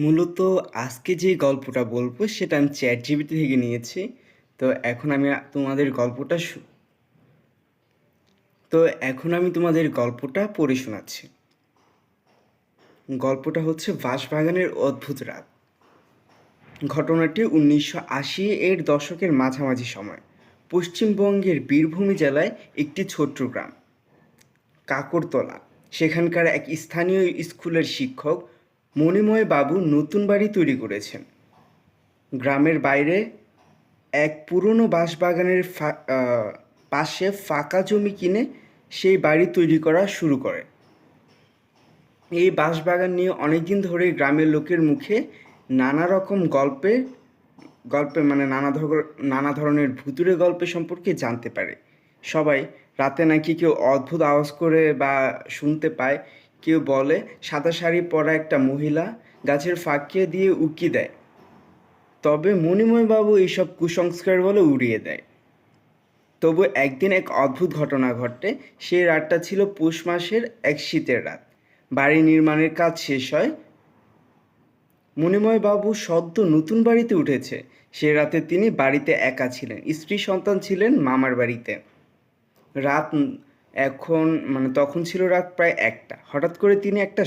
মূলত আজকে যে গল্পটা বলবো সেটা আমি চ্যাটজিপিটি থেকে নিয়েছি। তো এখন আমি তোমাদের গল্পটা পড়ে শোনাচ্ছি। গল্পটা হচ্ছে বাঁশবাগানের অদ্ভুত রাত। ঘটনাটি 1980 এর দশকের মাঝামাঝি সময় পশ্চিমবঙ্গের বীরভূম জেলায় একটি ছোট্ট গ্রাম কাকরতলা। সেখানকার এক স্থানীয় স্কুলের শিক্ষক মণিময় বাবু নতুন বাড়ি তৈরি করেছেন। গ্রামের বাইরে এক পুরনো বাঁশবাগানের পাশে ফাঁকা জমি কিনে সেই বাড়ি তৈরি করা শুরু করে। এই বাঁশবাগান নিয়ে অনেকদিন ধরেই গ্রামের লোকের মুখে নানা রকম গল্পে মানে নানা ধরনের ভুতুড়ে গল্প সম্পর্কে জানতে পারে সবাই। রাতে নাকি কেউ অদ্ভুত আওয়াজ করে বা শুনতে পায়। কেউ বলে সাদা শাড়ি পরা একটা মহিলা গাছের ফাঁকে দিয়ে উকি দেয়। তবে মণিময়বাবু এইসব কুসংস্কার বলে উড়িয়ে দেয়। তবু একদিন এক অদ্ভুত ঘটনা ঘটে। সেই রাতটা ছিল পৌষ মাসের এক শীতের রাত। বাড়ি নির্মাণের কাজ শেষ হয়। মণিময়বাবু সদ্য নতুন বাড়িতে উঠেছে। সে রাতে তিনি বাড়িতে একা ছিলেন, স্ত্রী সন্তান ছিলেন মামার বাড়িতে। রাত এখন তখন ছিল রাত প্রায় 1টা। হঠাৎ করে তিনি একটা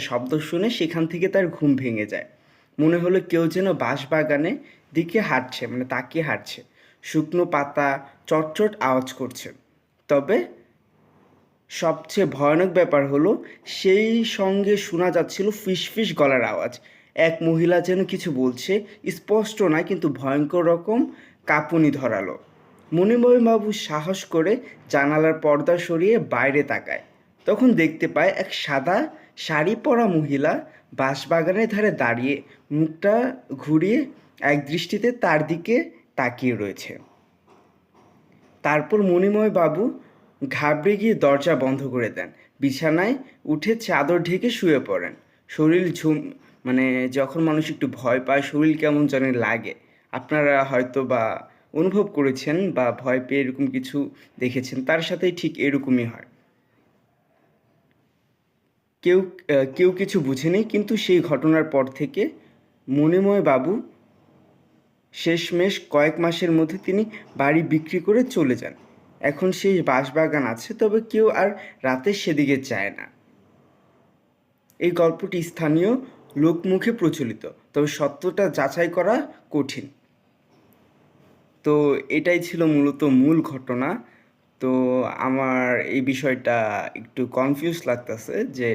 শব্দ শুনে সেখান থেকে তার ঘুম ভেঙে যায়। মনে হলো কেউ যেন বাঁশবাগানে দিকে হাঁটছে, তাকিয়ে হাঁটছে। শুকনো পাতা চটচট আওয়াজ করছে। তবে সবচেয়ে ভয়ানক ব্যাপার হলো সেই সঙ্গে শোনা যাচ্ছিল ফিসফিস গলার আওয়াজ। এক মহিলা যেন কিছু বলছে, স্পষ্ট নয় কিন্তু ভয়ঙ্কর রকম কাঁপুনি ধরালো। মণিময়বাবু সাহস করে জানালার পর্দা সরিয়ে বাইরে তাকায়। তখন দেখতে পায় এক সাদা শাড়ি পরা মহিলা বাঁশবাগানের ধারে দাঁড়িয়ে মুখটা ঘুরিয়ে এক দৃষ্টিতে তার দিকে তাকিয়ে রয়েছে। তারপর মণিময়বাবু ঘাবড়ে গিয়ে দরজা বন্ধ করে দেন। বিছানায় উঠে চাদর ঢেকে শুয়ে পড়েন। শরীর যখন মানুষ একটু ভয় পায় শরীর কেমন যেন লাগে। আপনারা হয়তো বা অনুভব করেছেন বা ভয় পেয়ে এরকম কিছু দেখেছেন, তার সাথেই ঠিক এরকমই হয়। কেউ কেউ কিছু বুঝেনি, কিন্তু সেই ঘটনার পর থেকে মণিময়বাবু শেষমেশ কয়েক মাসের মধ্যে তিনি বাড়ি বিক্রি করে চলে যান। এখন সেই বাঁশবাগান আছে, তবে কেউ আর রাতে সেদিকে যায় না। এই গল্পটি স্থানীয় লোকমুখে প্রচলিত, তবে সত্যটা যাচাই করা কঠিন। তো এটাই ছিল মূলত মূল ঘটনা। তো আমার এই বিষয়টা একটু কনফিউজ লাগতেছে যে